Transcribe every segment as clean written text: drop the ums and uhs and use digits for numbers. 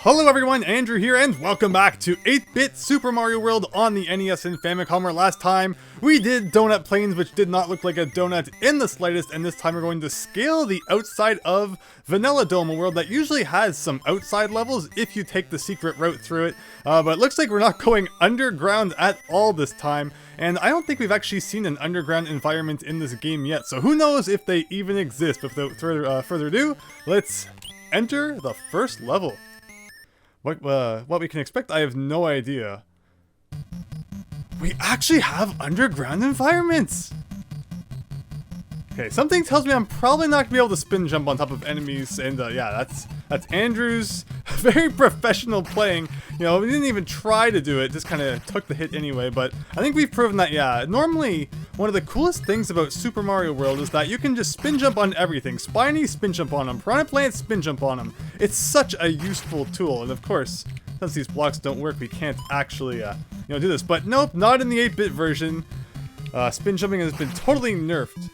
Hello everyone, Andrew here, and welcome back to 8-Bit Super Mario World on the NES and Famicom, where last time we did Donut Plains, which did not look like a donut in the slightest, and this time we're going to scale the outside of Vanilla Dome, a world that usually has some outside levels if you take the secret route through it, but it looks like we're not going underground at all this time, and I don't think we've actually seen an underground environment in this game yet, so who knows if they even exist. But without further ado, let's enter the first level. What we can expect, I have no idea. We actually have underground environments! Okay, something tells me I'm probably not gonna be able to spin jump on top of enemies, and yeah, that's Andrew's very professional playing. You know, we didn't even try to do it, just kind of took the hit anyway, but I think we've proven that, yeah, normally one of the coolest things about Super Mario World is that you can just spin jump on everything. Spiny, spin jump on them. Piranha Plant, spin jump on them. It's such a useful tool, and of course, since these blocks don't work, we can't actually, do this. But nope, not in the 8-bit version. Spin jumping has been totally nerfed.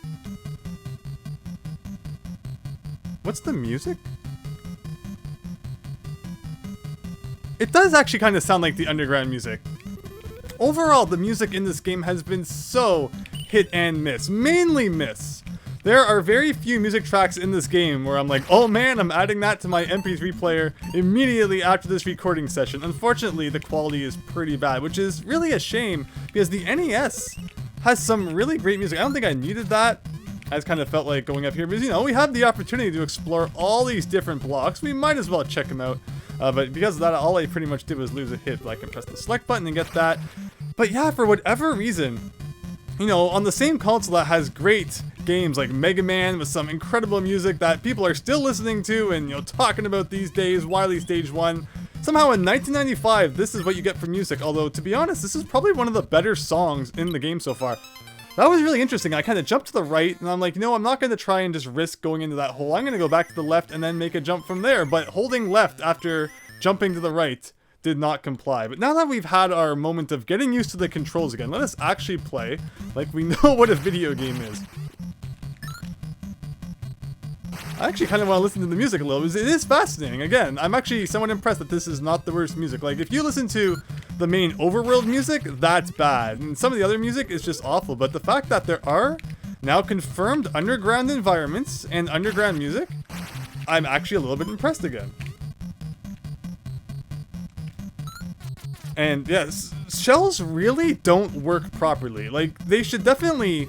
What's the music? It does actually kind of sound like the underground music. Overall, the music in this game has been so hit and miss. Mainly miss. There are very few music tracks in this game where I'm like, oh man, I'm adding that to my MP3 player immediately after this recording session. Unfortunately, the quality is pretty bad, which is really a shame because the NES has some really great music. I don't think I needed that. I just kind of felt like going up here because, you know, we have the opportunity to explore all these different blocks. We might as well check them out. But because of that, all I pretty much did was lose a hit. But I can press the select button and get that. But yeah, for whatever reason, you know, on the same console that has great games like Mega Man with some incredible music that people are still listening to and, you know, talking about these days, Wily Stage 1. Somehow in 1995, this is what you get for music. Although, to be honest, this is probably one of the better songs in the game so far. That was really interesting. I kind of jumped to the right, and I'm like, no, I'm not going to try and just risk going into that hole. I'm going to go back to the left and then make a jump from there. But holding left after jumping to the right did not comply. But now that we've had our moment of getting used to the controls again, let us actually play like we know what a video game is. I actually kind of want to listen to the music a little. It is fascinating. Again, I'm actually somewhat impressed that this is not the worst music. Like, if you listen to the main overworld music, that's bad. And some of the other music is just awful. But the fact that there are now confirmed underground environments and underground music, I'm actually a little bit impressed again. And yes, shells really don't work properly. Like, they should definitely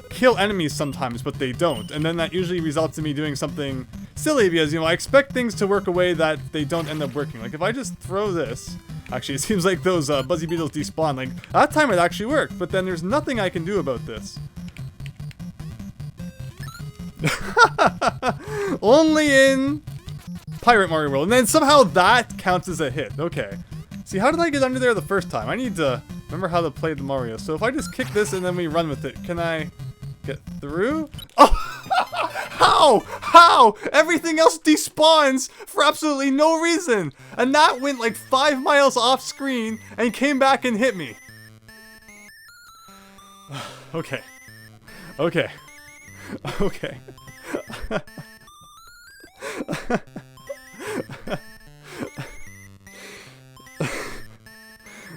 kill enemies sometimes, but they don't. And then that usually results in me doing something silly because, you know, I expect things to work a way that they don't end up working. Like, if I just throw this... Actually, it seems like those Buzzy Beetles despawn. Like, that time it actually worked, but then there's nothing I can do about this. Only in Pirate Mario World. And then somehow that counts as a hit. Okay. See, how did I get under there the first time? I need to remember how to play the Mario. So if I just kick this and then we run with it, can I get through? Oh! How? Everything else despawns for absolutely no reason. And that went like 5 miles off screen and came back and hit me. Okay. Okay. Okay.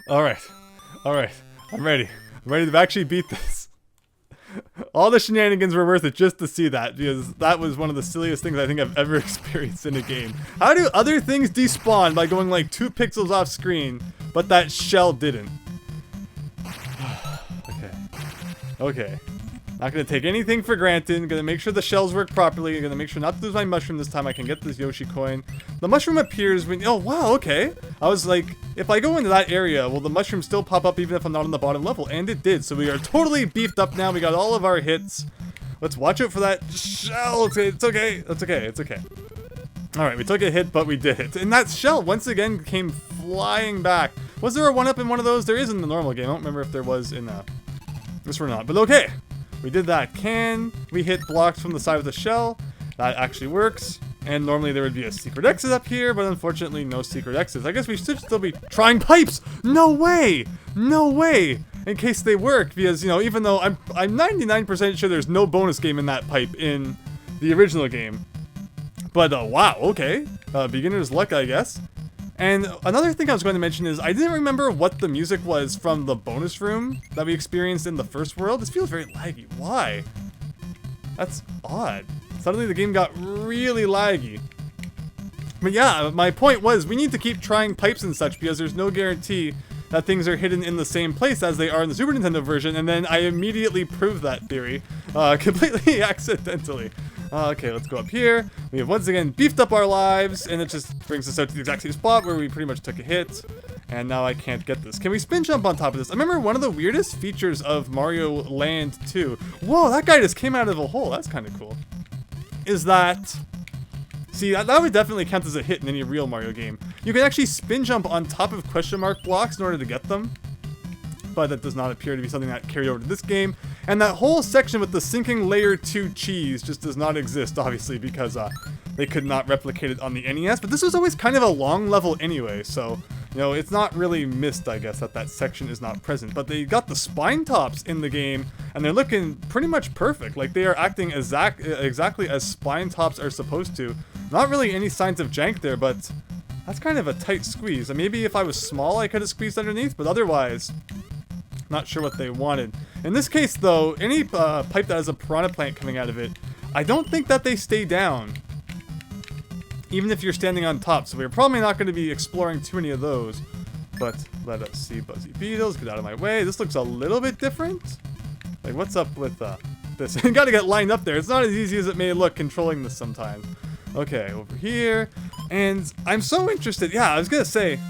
Alright. Alright. I'm ready. I'm ready to actually beat this. All the shenanigans were worth it just to see that, because that was one of the silliest things I think I've ever experienced in a game. How do other things despawn by going like 2 pixels off screen, but that shell didn't? Okay. Okay. Not gonna take anything for granted. Gonna make sure the shells work properly. Gonna make sure not to lose my mushroom this time. I can get this Yoshi coin. The mushroom appears when... Oh, wow, okay. I was like, if I go into that area, will the mushroom still pop up even if I'm not on the bottom level? And it did. So we are totally beefed up now. We got all of our hits. Let's watch out for that shell. It's okay. It's okay. It's okay. Alright, we took a hit, but we did it. And that shell, once again, came flying back. Was there a 1-up in one of those? There is in the normal game. I don't remember if there was in this or not. But okay. We did that. Can we hit blocks from the side of the shell? That actually works. And normally there would be a secret exit up here, but unfortunately no secret exits. I guess we should still be trying pipes! No way! No way! In case they work, because, you know, even though I'm 99% sure there's no bonus game in that pipe in the original game. But, wow, okay. Beginner's luck, I guess. And another thing I was going to mention is I didn't remember what the music was from the bonus room that we experienced in the first world. This feels very laggy. Why? That's odd. Suddenly the game got really laggy. But yeah, my point was we need to keep trying pipes and such because there's no guarantee that things are hidden in the same place as they are in the Super Nintendo version, and then I immediately proved that theory, completely accidentally. Okay, let's go up here. We have once again beefed up our lives, and it just brings us out to the exact same spot where we pretty much took a hit. And now I can't get this. Can we spin jump on top of this? I remember one of the weirdest features of Mario Land 2. Whoa, that guy just came out of a hole. That's kind of cool. Is that... See, that would definitely count as a hit in any real Mario game. You can actually spin jump on top of question mark blocks in order to get them. But that does not appear to be something that carried over to this game. And that whole section with the sinking layer 2 cheese just does not exist, obviously, because they could not replicate it on the NES. But this was always kind of a long level anyway, so, you know, it's not really missed, I guess, that that section is not present. But they got the spine tops in the game, and they're looking pretty much perfect. Like, they are acting exactly as spine tops are supposed to. Not really any signs of jank there, but that's kind of a tight squeeze. And maybe if I was small, I could have squeezed underneath, but otherwise... Not sure what they wanted. In this case, though, any pipe that has a piranha plant coming out of it, I don't think that they stay down. Even if you're standing on top, so we're probably not going to be exploring too many of those. But let us see. Buzzy beetles, get out of my way. This looks a little bit different. Like, what's up with this? Gotta get lined up there. It's not as easy as it may look controlling this sometimes. Okay, over here. And I'm so interested. Yeah, I was gonna say,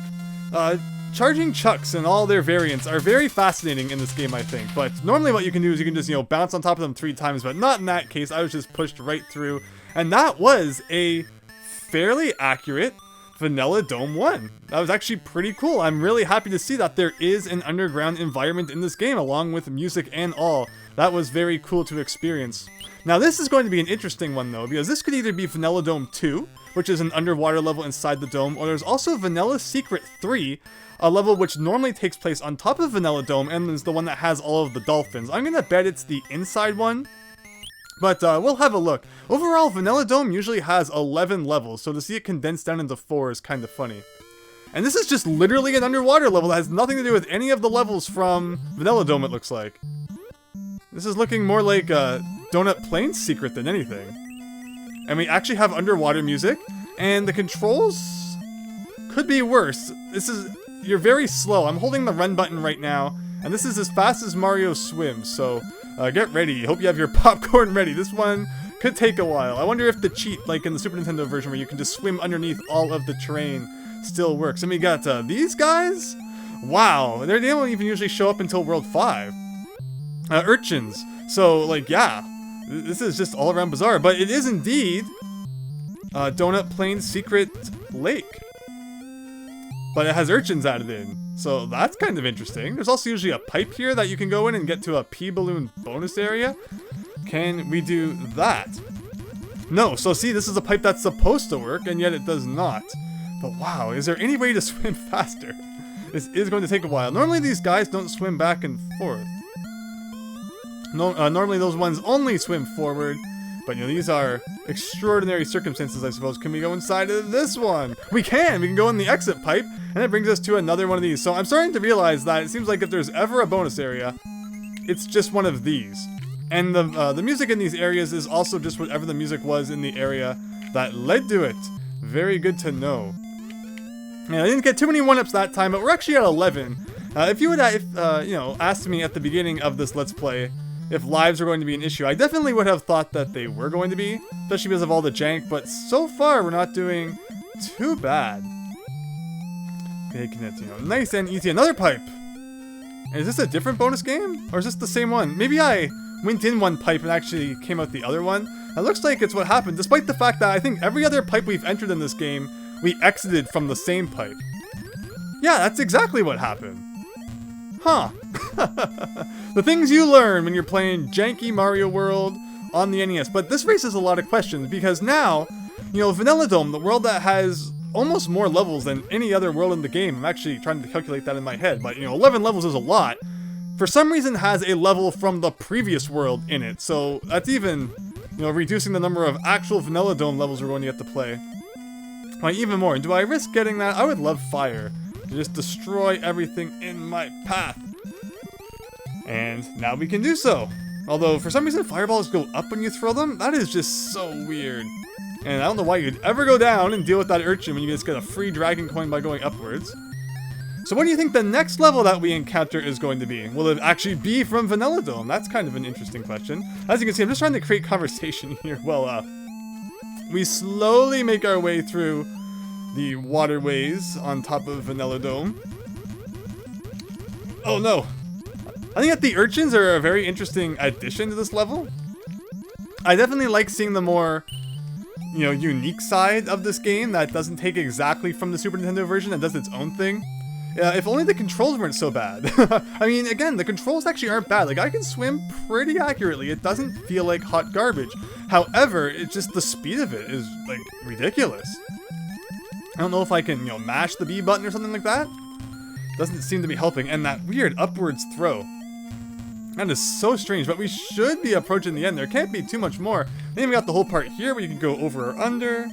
charging chucks and all their variants are very fascinating in this game, I think. But normally what you can do is you can just, you know, bounce on top of them 3 times, but not in that case. I was just pushed right through. And that was a fairly accurate Vanilla Dome 1. That was actually pretty cool. I'm really happy to see that there is an underground environment in this game, along with music and all. That was very cool to experience. Now this is going to be an interesting one though, because this could either be Vanilla Dome 2, which is an underwater level inside the dome, or there's also Vanilla Secret 3, a level which normally takes place on top of Vanilla Dome and is the one that has all of the dolphins. I'm gonna bet it's the inside one, but we'll have a look. Overall, Vanilla Dome usually has 11 levels, so to see it condensed down into 4 is kind of funny. And this is just literally an underwater level that has nothing to do with any of the levels from Vanilla Dome, it looks like. This is looking more like Donut Plains Secret than anything. And we actually have underwater music, and the controls could be worse. You're very slow. I'm holding the run button right now, and this is as fast as Mario swims, so get ready. Hope you have your popcorn ready. This one could take a while. I wonder if the cheat, like in the Super Nintendo version where you can just swim underneath all of the terrain, still works. And we got these guys? Wow, they don't even usually show up until World 5. Urchins. So, like, yeah, this is just all around bizarre, but it is indeed Donut Plains Secret Lake. But it has urchins added in, so that's kind of interesting. There's also usually a pipe here that you can go in and get to a pea balloon bonus area. Can we do that? No, so see, this is a pipe that's supposed to work, and yet it does not. But wow, is there any way to swim faster? This is going to take a while. Normally these guys don't swim back and forth. No, normally those ones only swim forward, but you know, these are extraordinary circumstances, I suppose. Can we go inside of this one? We can go in the exit pipe, and it brings us to another one of these. So I'm starting to realize that it seems like if there's ever a bonus area, it's just one of these. And the music in these areas is also just whatever the music was in the area that led to it. Very good to know. And I didn't get too many 1-ups that time, but we're actually at 11. If you would you know, asked me at the beginning of this Let's Play if lives are going to be an issue, I definitely would have thought that they were going to be, especially because of all the jank, but so far we're not doing too bad. Making it, you know, nice and easy. Another pipe! And is this a different bonus game? Or is this the same one? Maybe I went in one pipe and actually came out the other one. It looks like it's what happened, despite the fact that I think every other pipe we've entered in this game, we exited from the same pipe. Yeah, that's exactly what happened. Huh. The things you learn when you're playing janky Mario World on the NES. But this raises a lot of questions, because now, you know, Vanilla Dome, the world that has almost more levels than any other world in the game. I'm actually trying to calculate that in my head, but, you know, 11 levels is a lot. For some reason has a level from the previous world in it. So that's even, you know, reducing the number of actual Vanilla Dome levels we're going to get to play. Like, even more. Do I risk getting that? I would love fire to just destroy everything in my path. And now we can do so. Although, for some reason, fireballs go up when you throw them. That is just so weird. And I don't know why you'd ever go down and deal with that urchin when you just get a free dragon coin by going upwards. So what do you think the next level that we encounter is going to be? Will it actually be from Vanilla Dome? That's kind of an interesting question. As you can see, I'm just trying to create conversation here. Well, we slowly make our way through the waterways on top of Vanilla Dome. Oh no! I think that the urchins are a very interesting addition to this level. I definitely like seeing the more, you know, unique side of this game that doesn't take exactly from the Super Nintendo version and does its own thing. If only the controls weren't so bad. I mean, again, the controls actually aren't bad. Like, I can swim pretty accurately. It doesn't feel like hot garbage. However, it's just the speed of it is, like, ridiculous. I don't know if I can, you know, mash the B button or something like that. Doesn't seem to be helping. And that weird upwards throw. That is so strange, but we should be approaching the end. There can't be too much more. Then we got the whole part here where you can go over or under.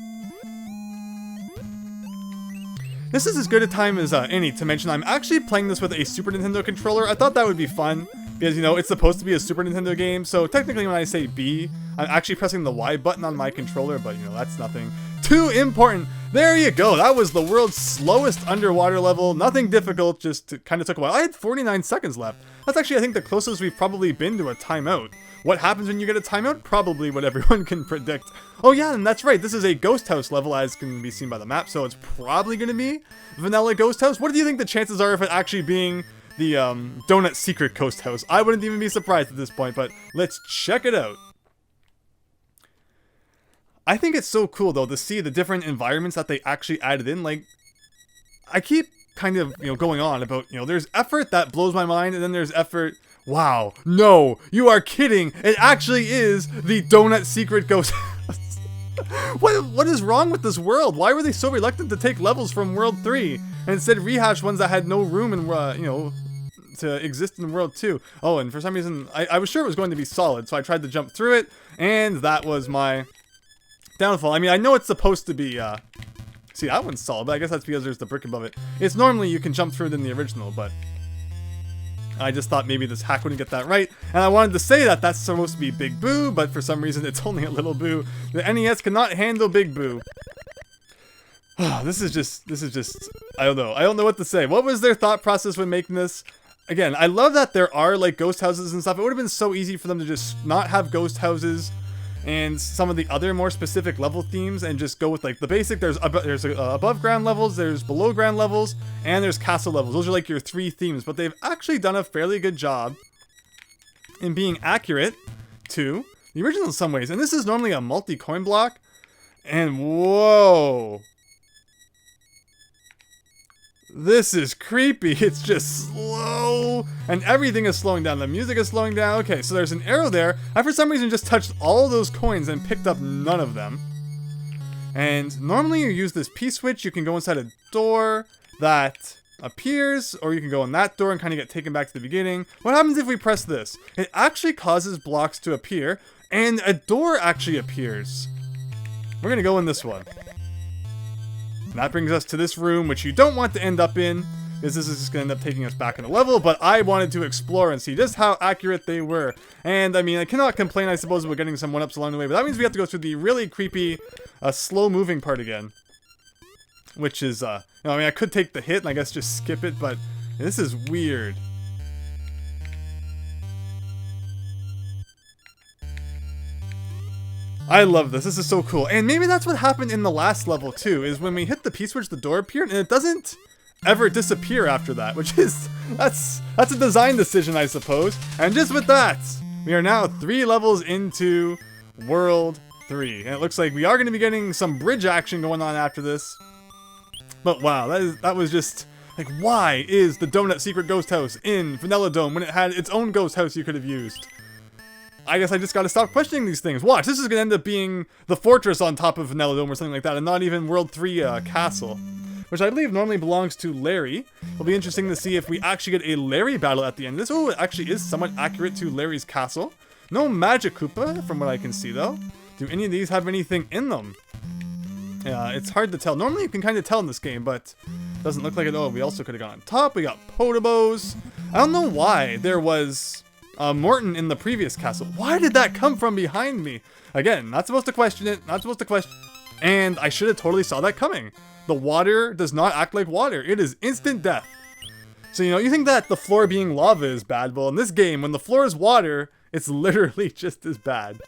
This is as good a time as any to mention I'm actually playing this with a Super Nintendo controller. I thought that would be fun because, you know, it's supposed to be a Super Nintendo game. So technically when I say B, I'm actually pressing the Y button on my controller, but, you know, that's nothing too important. There you go. That was the world's slowest underwater level. Nothing difficult, just kind of took a while. I had 49 seconds left. That's actually, I think, the closest we've probably been to a timeout. What happens when you get a timeout? Probably what everyone can predict. Oh yeah, and that's right, this is a ghost house level as can be seen by the map, so it's probably going to be Vanilla Ghost House. What do you think the chances are of it actually being the Donut Secret Ghost House? I wouldn't even be surprised at this point, but let's check it out. I think it's so cool though to see the different environments that they actually added in. Like, I keep kind of, you know, going on about, you know, there's effort that blows my mind, and then there's effort. Wow, no, you are kidding. It actually is the Donut Secret Ghost House. What is wrong with this world? Why were they so reluctant to take levels from World 3 and instead rehash ones that had no room in, you know, to exist in World 2? Oh, and for some reason, I was sure it was going to be solid, so I tried to jump through it, and that was my downfall. I mean, I know it's supposed to be, see, that one's solid, but I guess that's because there's the brick above it. It's normally you can jump through it in the original, but I just thought maybe this hack wouldn't get that right, and I wanted to say that that's supposed to be Big Boo, but for some reason it's only a Little Boo. The NES cannot handle Big Boo. This is just, I don't know what to say. What was their thought process when making this? Again, I love that there are, like, ghost houses and stuff. It would have been so easy for them to just not have ghost houses and some of the other more specific level themes and just go with, like, the basic. There's above ground levels, there's below ground levels, and there's castle levels. Those are like your three themes, but they've actually done a fairly good job in being accurate to the original in some ways. And this is normally a multi-coin block, and whoa, this is creepy. It's just slow, and everything is slowing down. The music is slowing down. Okay, so there's an arrow there. I, for some reason, just touched all those coins and picked up none of them. And normally you use this P-switch. You can go inside a door that appears, or you can go in that door and kind of get taken back to the beginning. What happens if we press this? It actually causes blocks to appear, and a door actually appears. We're going to go in this one. And that brings us to this room, which you don't want to end up in, because this is just going to end up taking us back in the level, but I wanted to explore and see just how accurate they were. And, I mean, I cannot complain, I suppose, about getting some one-ups along the way, but that means we have to go through the really creepy, slow-moving part again. Which is, you know, I mean, I could take the hit and I guess just skip it, but this is weird. I love this. This is so cool. And maybe that's what happened in the last level too, is when we hit the P-switch, the door appeared, and it doesn't ever disappear after that, which is, that's a design decision, I suppose. And just with that, we are now 3 levels into World 3. And it looks like we are going to be getting some bridge action going on after this. But wow, that was just, like, why is the Donut Secret Ghost House in Vanilla Dome when it had its own ghost house you could have used? I guess I just gotta stop questioning these things. Watch, this is gonna end up being the fortress on top of Vanilla Dome or something like that, and not even World 3 castle. Which I believe normally belongs to Larry. It'll be interesting to see if we actually get a Larry battle at the end. This, oh, it actually is somewhat accurate to Larry's castle. No Magic Koopa, from what I can see, though. Do any of these have anything in them? It's hard to tell. Normally you can kind of tell in this game, but doesn't look like it. Oh, we also could have gone on top. We got Potobos. I don't know why there was Morton in the previous castle. Why did that come from behind me? Again, not supposed to question it. Not supposed to question. And I should have totally saw that coming. The water does not act like water. It is instant death. So, you know, you think that the floor being lava is bad. Well, in this game, when the floor is water, it's literally just as bad.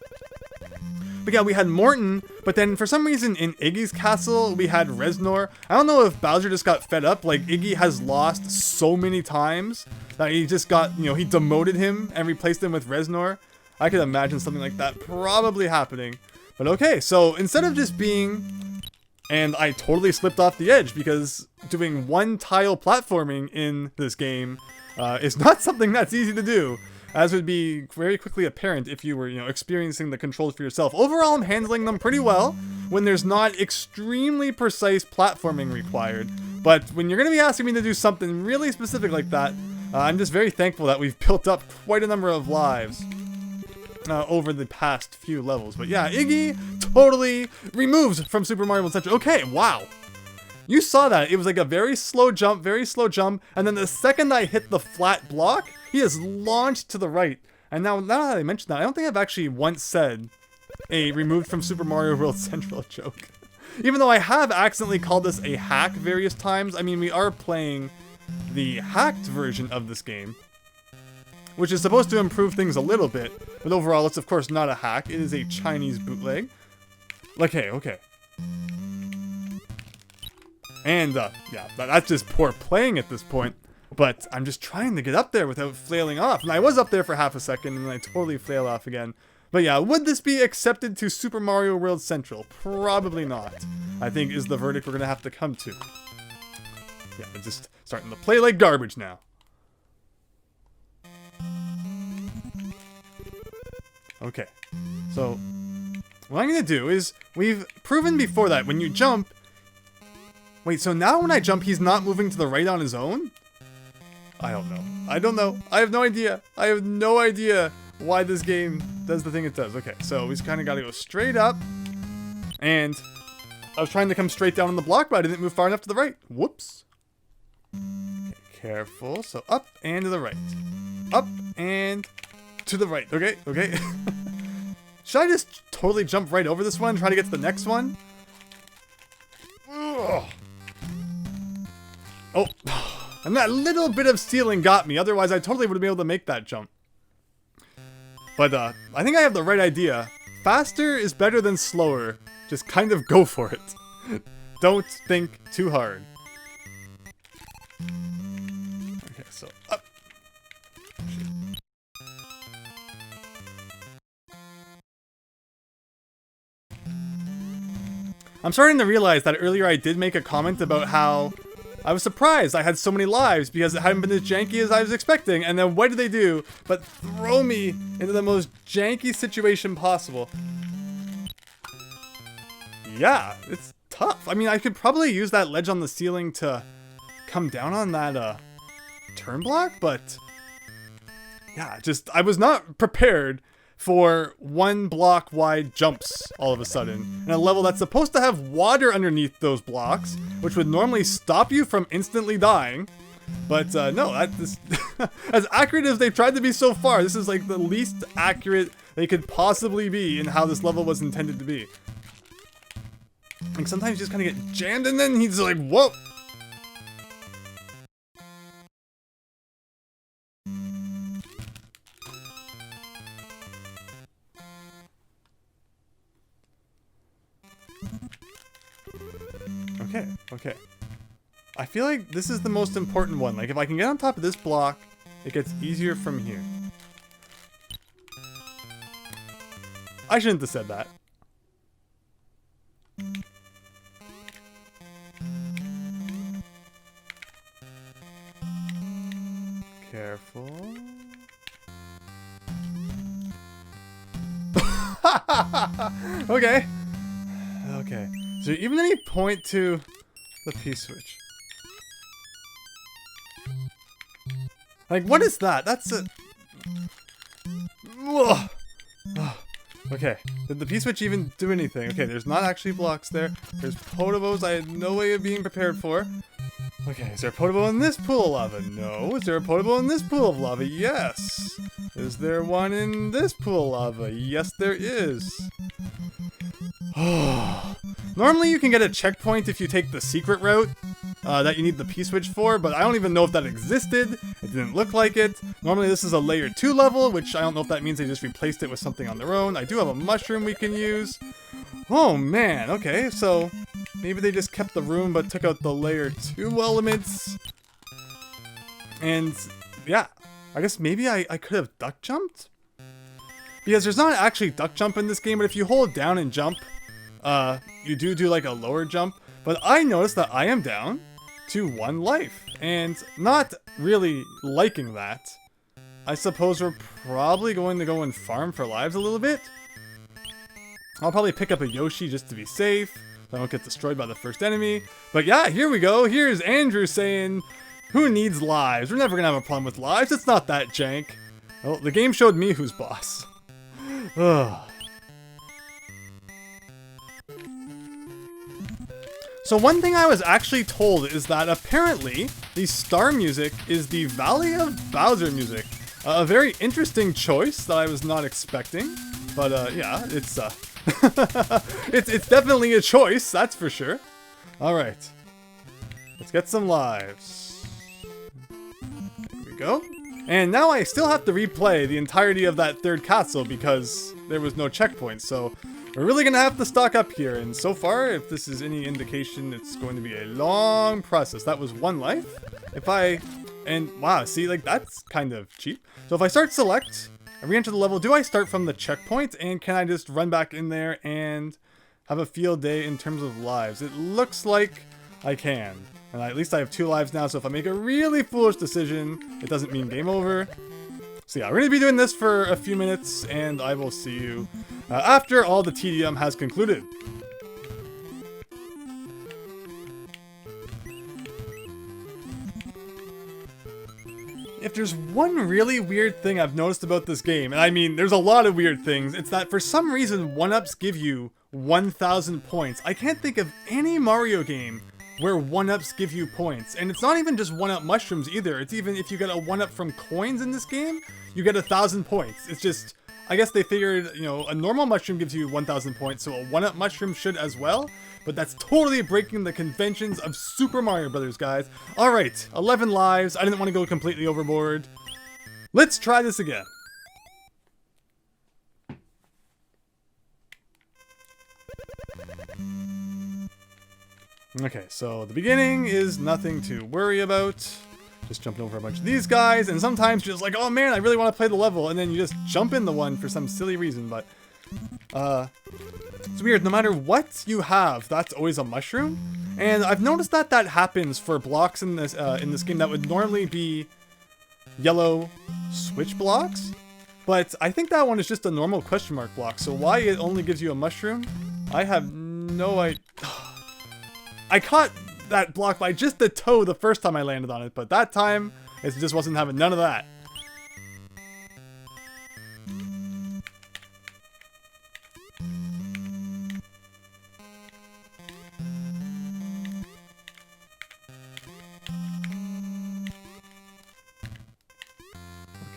But yeah, we had Morton, but then for some reason in Iggy's castle, we had Reznor. I don't know if Bowser just got fed up. Like, Iggy has lost so many times that he just got, you know, he demoted him and replaced him with Reznor. I could imagine something like that probably happening. But okay, so instead of just being... And I totally slipped off the edge because doing one tile platforming in this game is not something that's easy to do, as would be very quickly apparent if you were, you know, experiencing the controls for yourself. Overall, I'm handling them pretty well when there's not extremely precise platforming required. But when you're going to be asking me to do something really specific like that, I'm just very thankful that we've built up quite a number of lives over the past few levels. But yeah, Iggy totally removed from Super Mario World Central. Okay, wow. You saw that. It was like a very slow jump, and then the second I hit the flat block, he is launched to the right. And now that I mentioned that, I don't think I've actually once said a removed from Super Mario World Central joke. Even though I have accidentally called this a hack various times. I mean, we are playing the hacked version of this game, which is supposed to improve things a little bit, but overall it's of course not a hack. It is a Chinese bootleg. Okay. And yeah, that's just poor playing at this point. But I'm just trying to get up there without flailing off. And I was up there for half a second and then I totally flailed off again. But yeah, would this be accepted to Super Mario World Central? Probably not, I think is the verdict we're going to have to come to. Yeah, it's just starting to play like garbage now. Okay, so what I'm going to do is, we've proven before that when you jump... Wait, so now when I jump, he's not moving to the right on his own? I don't know. I have no idea. I have no idea why this game does the thing it does. Okay, so we just kind of got to go straight up. And I was trying to come straight down on the block, but I didn't move far enough to the right. Whoops. Okay, careful. So up and to the right. Up and to the right. Okay. Should I just totally jump right over this one and try to get to the next one? Ugh. Oh, and that little bit of ceiling got me. Otherwise, I totally would have been able to make that jump. But I think I have the right idea. Faster is better than slower. Just kind of go for it. Don't think too hard. Okay, so up. I'm starting to realize that earlier I did make a comment about how I was surprised I had so many lives because it hadn't been as janky as I was expecting, and then what did they do but throw me into the most janky situation possible. Yeah, it's tough. I mean, I could probably use that ledge on the ceiling to come down on that turn block, but yeah, just I was not prepared for one block wide jumps all of a sudden in a level that's supposed to have water underneath those blocks, which would normally stop you from instantly dying. But no, this as accurate as they've tried to be so far, this is like the least accurate they could possibly be in how this level was intended to be. Like sometimes you just kind of get jammed and then he's like, whoa. Okay. I feel like this is the most important one. Like, if I can get on top of this block, it gets easier from here. I shouldn't have said that. Careful. Okay. So even any point to the P-switch. Like, what is that? That's a... Ugh. Okay, did the P-switch even do anything? Okay, there's not actually blocks there. There's Potobos I had no way of being prepared for. Okay, is there a Podobo in this pool of lava? No. Is there a Podobo in this pool of lava? Yes. Is there one in this pool of lava? Yes, there is. Normally you can get a checkpoint if you take the secret route that you need the P-switch for, but I don't even know if that existed. It didn't look like it. Normally this is a layer 2 level, which I don't know if that means they just replaced it with something on their own. I do have a mushroom we can use. Oh man, okay, so maybe they just kept the room but took out the layer 2 elements. And yeah, I guess maybe I could have duck jumped? Because there's not actually duck jump in this game, but if you hold down and jump, you do like a lower jump. But I noticed that I am down to 1 life, and not really liking that. I suppose we're probably going to go and farm for lives a little bit. I'll probably pick up a Yoshi just to be safe, so I don't get destroyed by the first enemy. But yeah, here we go. Here's Andrew saying, who needs lives? We're never gonna have a problem with lives. It's not that jank. Well, the game showed me who's boss. Ugh. So one thing I was actually told is that apparently the star music is the Valley of Bowser music. A very interesting choice that I was not expecting, but yeah, it's it's definitely a choice, that's for sure. All right, let's get some lives. Here we go. And now I still have to replay the entirety of that third castle because there was no checkpoint, so we're really gonna have to stock up here, and so far, if this is any indication, it's going to be a long process. That was 1 life. And wow, see, like, that's kind of cheap. So if I start select, I re-enter the level, do I start from the checkpoint, and can I just run back in there and have a field day in terms of lives? It looks like I can. And at least I have 2 lives now, so if I make a really foolish decision, it doesn't mean game over. So yeah, we're going to be doing this for a few minutes, and I will see you after all the tedium has concluded. If there's one really weird thing I've noticed about this game, and I mean, there's a lot of weird things, it's that for some reason 1-ups give you 1,000 points. I can't think of any Mario game where 1-ups give you points. And it's not even just 1-up mushrooms either. It's even if you get a 1-up from coins in this game, you get 1,000 points. It's just, I guess they figured, you know, a normal mushroom gives you 1,000 points, so a 1-up mushroom should as well. But that's totally breaking the conventions of Super Mario Brothers, guys. Alright, 11 lives. I didn't want to go completely overboard. Let's try this again. Okay, so the beginning is nothing to worry about. Just jumping over a bunch of these guys, and sometimes you're just like, oh man, I really want to play the level, and then you just jump in the one for some silly reason, but it's weird. No matter what you have, that's always a mushroom, and I've noticed that that happens for blocks in this game that would normally be yellow switch blocks, but I think that one is just a normal question mark block, so why it only gives you a mushroom, I have no idea. I caught that block by just the toe the first time I landed on it, but that time, it just wasn't having none of that.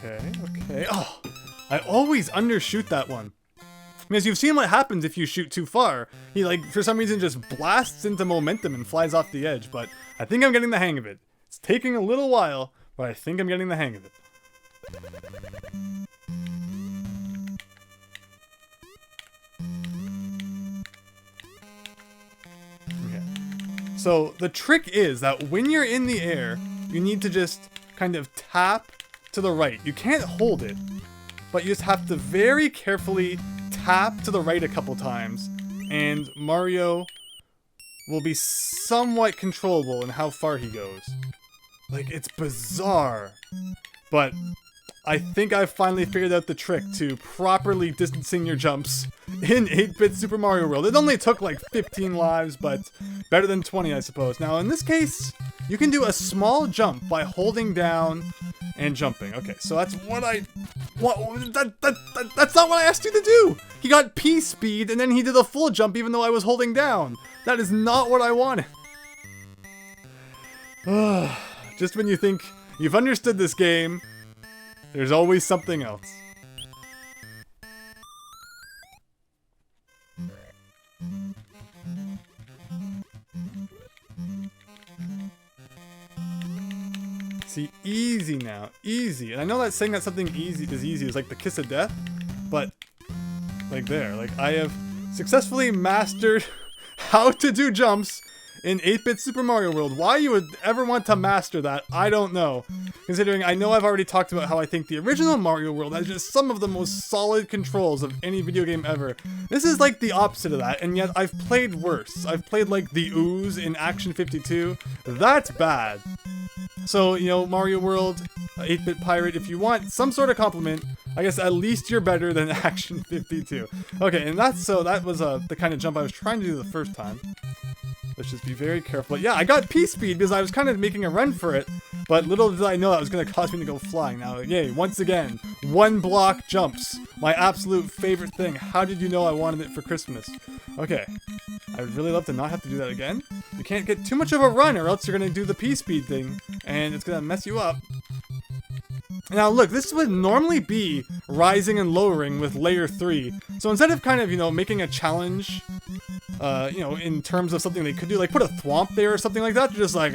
Okay. Oh, I always undershoot that one. Because you've seen what happens if you shoot too far. He, like, for some reason just blasts into momentum and flies off the edge, but I think I'm getting the hang of it. It's taking a little while, but I think I'm getting the hang of it. Okay. So, the trick is that when you're in the air, you need to just kind of tap to the right. You can't hold it, but you just have to very carefully tap to the right a couple times, and Mario will be somewhat controllable in how far he goes. Like, it's bizarre, but I think I've finally figured out the trick to properly distancing your jumps in 8-bit Super Mario World. It only took like 15 lives, but better than 20, I suppose. Now, in this case, you can do a small jump by holding down and jumping. Okay, so that's what that's not what I asked you to do. He got P speed and then he did a full jump even though I was holding down. That is not what I wanted. Just when you think you've understood this game, there's always something else. See, easy now, easy. And I know that saying that something easy is like the kiss of death, but like there, like I have successfully mastered how to do jumps in 8-bit Super Mario World. Why you would ever want to master that, I don't know. Considering I know I've already talked about how I think the original Mario World has just some of the most solid controls of any video game ever. This is like the opposite of that, and yet I've played worse. I've played like the Ooze in Action 52. That's bad. So, you know, Mario World, 8-bit pirate, if you want some sort of compliment, I guess at least you're better than Action 52. Okay, and that was the kind of jump I was trying to do the first time. Let's just be very careful. But yeah, I got P-speed because I was kind of making a run for it, but little did I know that was going to cause me to go flying. Now, yay, once again, 1-block jumps. My absolute favorite thing. How did you know I wanted it for Christmas? Okay, I would really love to not have to do that again. You can't get too much of a run or else you're going to do the P-speed thing, and it's going to mess you up. Now look, this would normally be rising and lowering with layer 3. So instead of kind of, you know, making a challenge, you know, in terms of something they could do, like put a thwomp there or something like that, they're just like,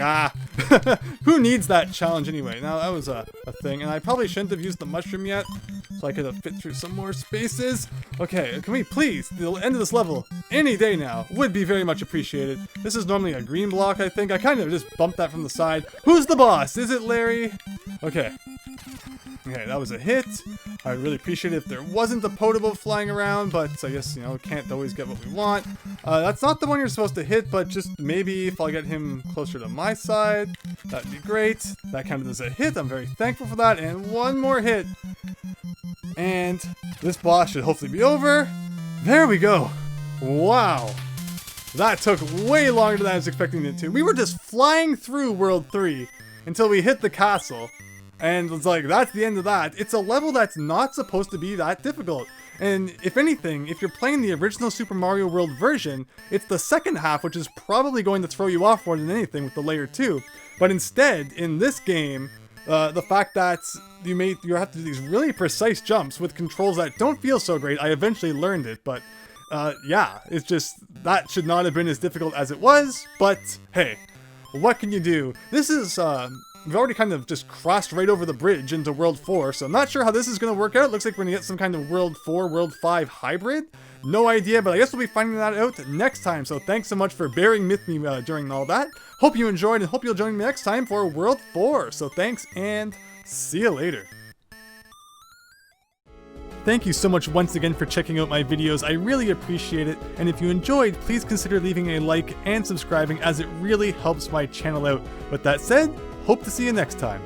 who needs that challenge anyway? Now that was a thing, and I probably shouldn't have used the mushroom yet, so I could have fit through some more spaces. Okay, can we please, the end of this level, any day now, would be very much appreciated. This is normally a green block, I think. I kind of just bumped that from the side. Who's the boss? Is it Larry? Okay. Okay, that was a hit. I'd really appreciate it if there wasn't a potable flying around, but I guess, you know, can't always get what we want. That's not the one you're supposed to hit, but just maybe if I'll get him closer to my side, that'd be great. That counted as a hit. I'm very thankful for that. And one more hit. And this boss should hopefully be over. There we go. Wow. That took way longer than I was expecting it to. We were just flying through World 3 until we hit the castle. And it's like, that's the end of that. It's a level that's not supposed to be that difficult. And if anything, if you're playing the original Super Mario World version, it's the second half which is probably going to throw you off more than anything with the layer 2. But instead, in this game, the fact that you have to do these really precise jumps with controls that don't feel so great, I eventually learned it, but yeah, it's just, that should not have been as difficult as it was, but hey, what can you do? This is, we've already kind of just crossed right over the bridge into World 4, so I'm not sure how this is going to work out. It looks like we're going to get some kind of World 4, World 5 hybrid. No idea, but I guess we'll be finding that out next time, so thanks so much for bearing with me during all that. Hope you enjoyed, and hope you'll join me next time for World 4. So thanks, and see you later. Thank you so much once again for checking out my videos. I really appreciate it, and if you enjoyed, please consider leaving a like and subscribing as it really helps my channel out. With that said, hope to see you next time.